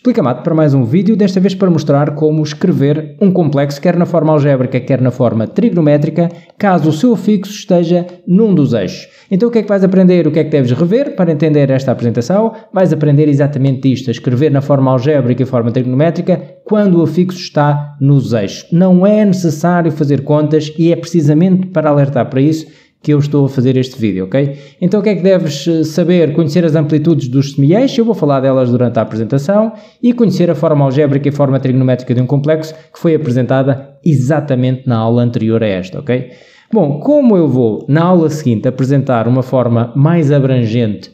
Explica-Mato para mais um vídeo, desta vez para mostrar como escrever um complexo, quer na forma algébrica, quer na forma trigonométrica, caso o seu afixo esteja num dos eixos. Então o que é que vais aprender, o que é que deves rever para entender esta apresentação? Vais aprender exatamente isto, a escrever na forma algébrica e forma trigonométrica quando o afixo está nos eixos. Não é necessário fazer contas e é precisamente para alertar para isso que eu estou a fazer este vídeo, ok? Então o que é que deves saber? Conhecer as amplitudes dos semi-eixos, eu vou falar delas durante a apresentação, e conhecer a forma algébrica e forma trigonométrica de um complexo que foi apresentada exatamente na aula anterior a esta, ok? Bom, como eu vou na aula seguinte apresentar uma forma mais abrangente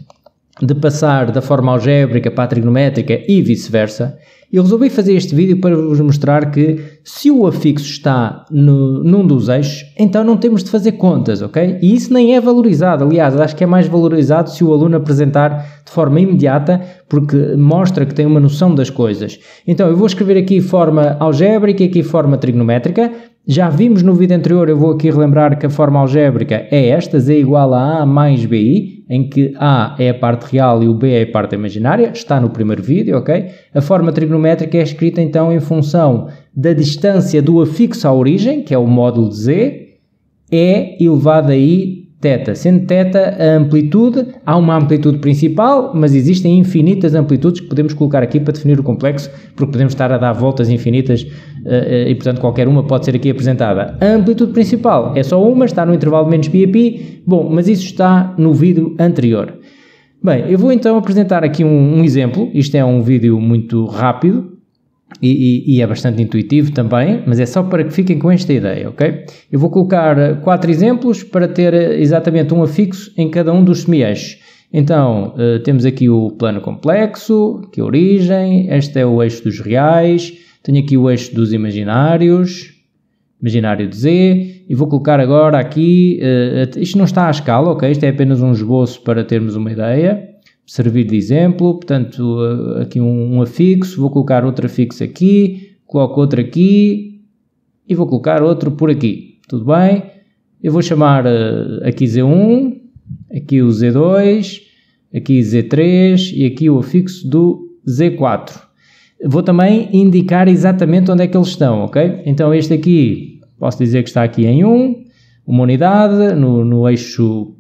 de passar da forma algébrica para a trigonométrica e vice-versa, eu resolvi fazer este vídeo para vos mostrar que se o afixo está num dos eixos, então não temos de fazer contas, ok? E isso nem é valorizado, aliás, acho que é mais valorizado se o aluno apresentar de forma imediata, porque mostra que tem uma noção das coisas. Então eu vou escrever aqui forma algébrica e aqui forma trigonométrica. Já vimos no vídeo anterior, eu vou aqui relembrar que a forma algébrica é esta, z igual a mais bi, em que a é a parte real e o b é a parte imaginária, está no primeiro vídeo, ok? A forma trigonométrica é escrita então em função da distância do afixo à origem, que é o módulo de z, é elevado a i θ, sendo θ a amplitude, há uma amplitude principal, mas existem infinitas amplitudes que podemos colocar aqui para definir o complexo, porque podemos estar a dar voltas infinitas e, portanto, qualquer uma pode ser aqui apresentada. A amplitude principal é só uma, está no intervalo de menos π a π, bom, mas isso está no vídeo anterior. Bem, eu vou então apresentar aqui um exemplo, isto é um vídeo muito rápido, e é bastante intuitivo também, mas é só para que fiquem com esta ideia, ok? Eu vou colocar 4 exemplos para ter exatamente um afixo em cada um dos semi-eixos. Então, temos aqui o plano complexo, aqui a origem, este é o eixo dos reais, tenho aqui o eixo dos imaginários, imaginário de z, e vou colocar agora aqui, isto não está à escala, ok? Isto é apenas um esboço para termos uma ideia. Servir de exemplo, portanto, aqui um afixo, vou colocar outro afixo aqui, coloco outro aqui e vou colocar outro por aqui, tudo bem? Eu vou chamar aqui Z1, aqui o Z2, aqui Z3 e aqui o afixo do Z4. Vou também indicar exatamente onde é que eles estão, ok? Então este aqui, posso dizer que está aqui em uma unidade, no eixo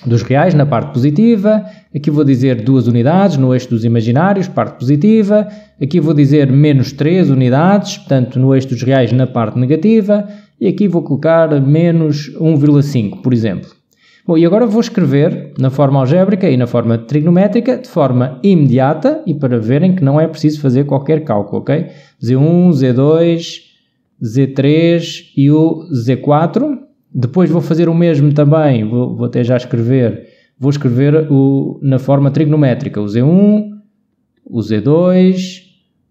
dos reais, na parte positiva. Aqui vou dizer 2 unidades no eixo dos imaginários, parte positiva. Aqui vou dizer menos 3 unidades, portanto no eixo dos reais na parte negativa. E aqui vou colocar menos 1,5, por exemplo. Bom, e agora vou escrever na forma algébrica e na forma trigonométrica de forma imediata e para verem que não é preciso fazer qualquer cálculo, ok? Z1, Z2, Z3 e o Z4. Depois vou fazer o mesmo também, vou até já escrever, vou escrever na forma trigonométrica, o Z1, o Z2,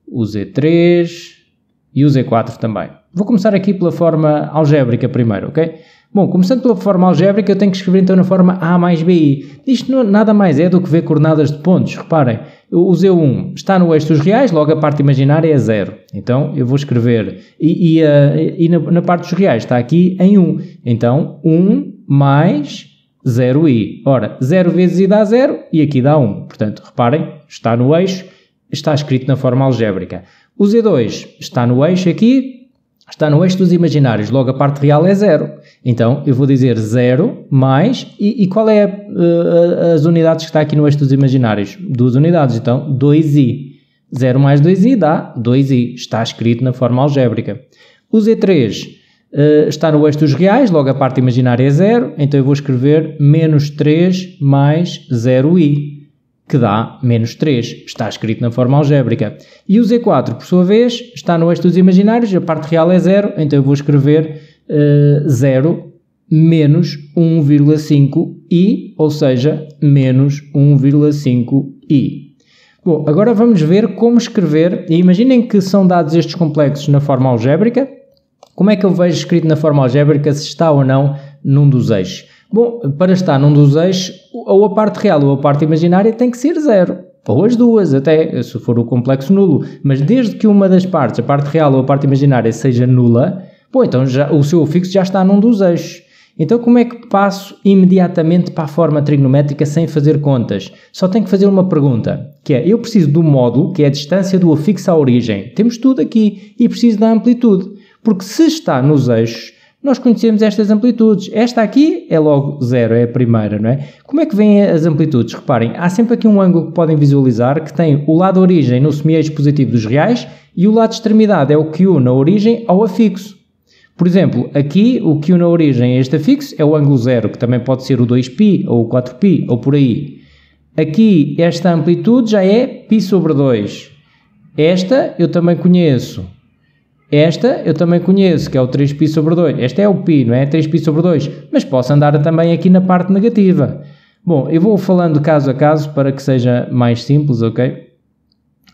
o Z3 e o Z4 também. Vou começar aqui pela forma algébrica primeiro, ok? Bom, começando pela forma algébrica, eu tenho que escrever então na forma A mais BI. Isto não, nada mais é do que ver coordenadas de pontos, reparem. O Z1 está no eixo dos reais, logo a parte imaginária é 0. Então, eu vou escrever, na parte dos reais está aqui em 1. Então, 1 mais 0i. Ora, 0 vezes i dá 0 e aqui dá 1. Portanto, reparem, está no eixo, está escrito na forma algébrica. O Z2 está no eixo aqui, está no eixo dos imaginários, logo a parte real é 0. Então, eu vou dizer 0 mais, e qual é as unidades que está aqui no eixo dos imaginários? 2 unidades, então 2i. 0 mais 2i dá 2i, está escrito na forma algébrica. O Z3 está no eixo dos reais, logo a parte imaginária é 0, então eu vou escrever menos 3 mais 0i. Que dá menos 3, está escrito na forma algébrica. E o Z4, por sua vez, está no eixo dos imaginários, a parte real é 0, então eu vou escrever 0 menos 1,5i, ou seja, menos 1,5i. Bom, agora vamos ver como escrever, e imaginem que são dados estes complexos na forma algébrica, como é que eu vejo escrito na forma algébrica se está ou não num dos eixos? Bom, para estar num dos eixos, ou a parte real ou a parte imaginária tem que ser 0, ou as duas até, se for o complexo nulo, mas desde que uma das partes, a parte real ou a parte imaginária, seja nula, bom, então já, o seu afixo já está num dos eixos. Então como é que passo imediatamente para a forma trigonométrica sem fazer contas? Só tenho que fazer uma pergunta, que é, eu preciso do módulo, que é a distância do afixo à origem. Temos tudo aqui e preciso da amplitude, porque se está nos eixos, nós conhecemos estas amplitudes. Esta aqui é logo 0, é a primeira, não é? Como é que vêm as amplitudes? Reparem, há sempre aqui um ângulo que podem visualizar que tem o lado origem no semi-eixo positivo dos reais e o lado extremidade é o que une a origem ao afixo. Por exemplo, aqui o que une a origem a este afixo é o ângulo 0, que também pode ser o 2π ou o 4π ou por aí. Aqui esta amplitude já é π sobre 2. Esta eu também conheço. Esta eu também conheço, que é o 3π sobre 2. Esta é o π, não é? 3π sobre 2. Mas posso andar também aqui na parte negativa. Bom, eu vou falando caso a caso para que seja mais simples, ok?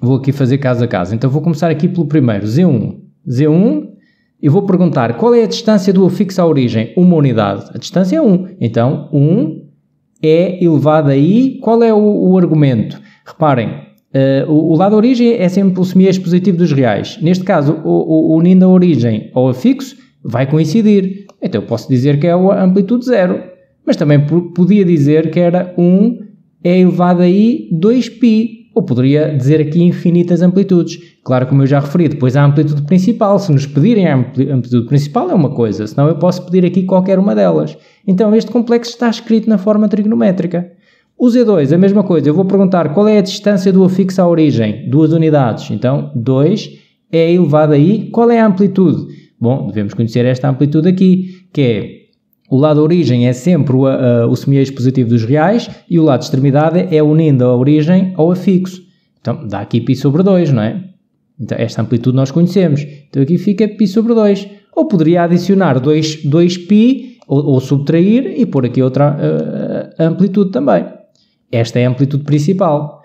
Vou aqui fazer caso a caso. Então vou começar aqui pelo primeiro, Z1. Z1, eu vou perguntar qual é a distância do afixo à origem? Uma unidade. A distância é 1. Então, 1 é elevado a I. Qual é o argumento? Reparem, o lado origem é sempre o semi-eixo positivo dos reais. Neste caso, unindo a origem ao afixo, vai coincidir. Então eu posso dizer que é a amplitude 0. Mas também podia dizer que era 1 é elevado a I 2π. Ou poderia dizer aqui infinitas amplitudes. Claro, como eu já referi, depois a amplitude principal. Se nos pedirem a amplitude principal é uma coisa, senão eu posso pedir aqui qualquer uma delas. Então este complexo está escrito na forma trigonométrica. O Z2, a mesma coisa. Eu vou perguntar qual é a distância do afixo à origem. 2 unidades. Então 2 é elevado a I. Qual é a amplitude? Bom, devemos conhecer esta amplitude aqui, que é o lado origem é sempre o semi-eixo positivo dos reais e o lado extremidade é unindo a origem ao afixo. Então dá aqui π sobre 2, não é? Então esta amplitude nós conhecemos. Então aqui fica π sobre 2. Ou poderia adicionar 2π ou subtrair e pôr aqui outra amplitude também. Esta é a amplitude principal.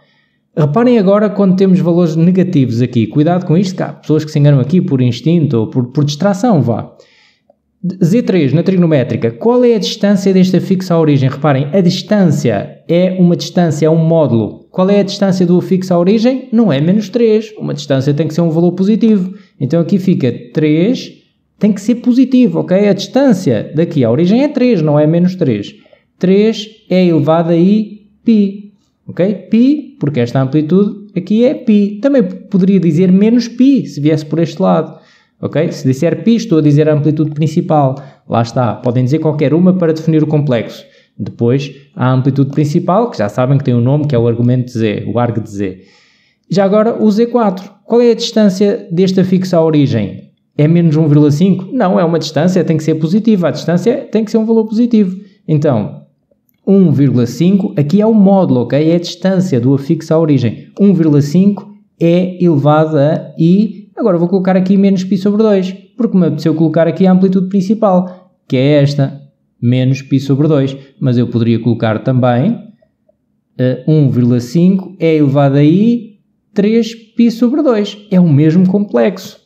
Reparem agora quando temos valores negativos aqui. Cuidado com isto, que há pessoas que se enganam aqui por instinto ou por distração, vá. Z3, na trigonométrica, qual é a distância deste afixo à origem? Reparem, a distância é uma distância, é um módulo. Qual é a distância do afixo à origem? Não é menos 3. Uma distância tem que ser um valor positivo. Então aqui fica 3, tem que ser positivo, ok? A distância daqui à origem é 3, não é menos 3. 3 é elevado a I π, ok? Π, porque esta amplitude aqui é π. Também poderia dizer menos π, se viesse por este lado. Ok? Se disser π, estou a dizer a amplitude principal. Lá está. Podem dizer qualquer uma para definir o complexo. Depois, a amplitude principal, que já sabem que tem um nome, que é o argumento de Z, o arg de Z. Já agora, o Z4. Qual é a distância deste afixo à origem? É menos 1,5? Não, é uma distância, tem que ser positiva. A distância tem que ser um valor positivo. Então, 1,5, aqui é o módulo, ok? É a distância do afixo à origem. 1,5 é elevado a I. Agora vou colocar aqui menos π sobre 2, porque me apeteceu colocar aqui a amplitude principal, que é esta, menos π sobre 2. Mas eu poderia colocar também 1,5 é elevado a I 3π sobre 2. É o mesmo complexo.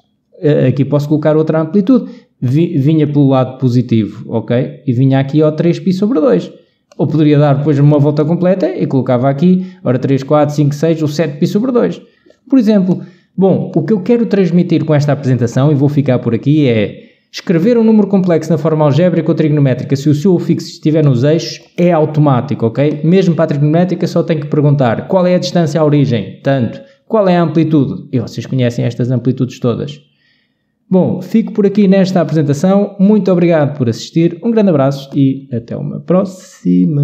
Aqui posso colocar outra amplitude. Vinha pelo lado positivo, ok? E vinha aqui ao 3π sobre 2. Ou poderia dar depois uma volta completa e colocava aqui, ora 3, 4, 5, 6 ou 7π sobre 2. Por exemplo... Bom, o que eu quero transmitir com esta apresentação, e vou ficar por aqui, é escrever um número complexo na forma algébrica ou trigonométrica, se o seu afixo estiver nos eixos, é automático, ok? Mesmo para a trigonométrica só tenho que perguntar qual é a distância à origem, tanto, qual é a amplitude, e vocês conhecem estas amplitudes todas. Bom, fico por aqui nesta apresentação, muito obrigado por assistir, um grande abraço e até uma próxima!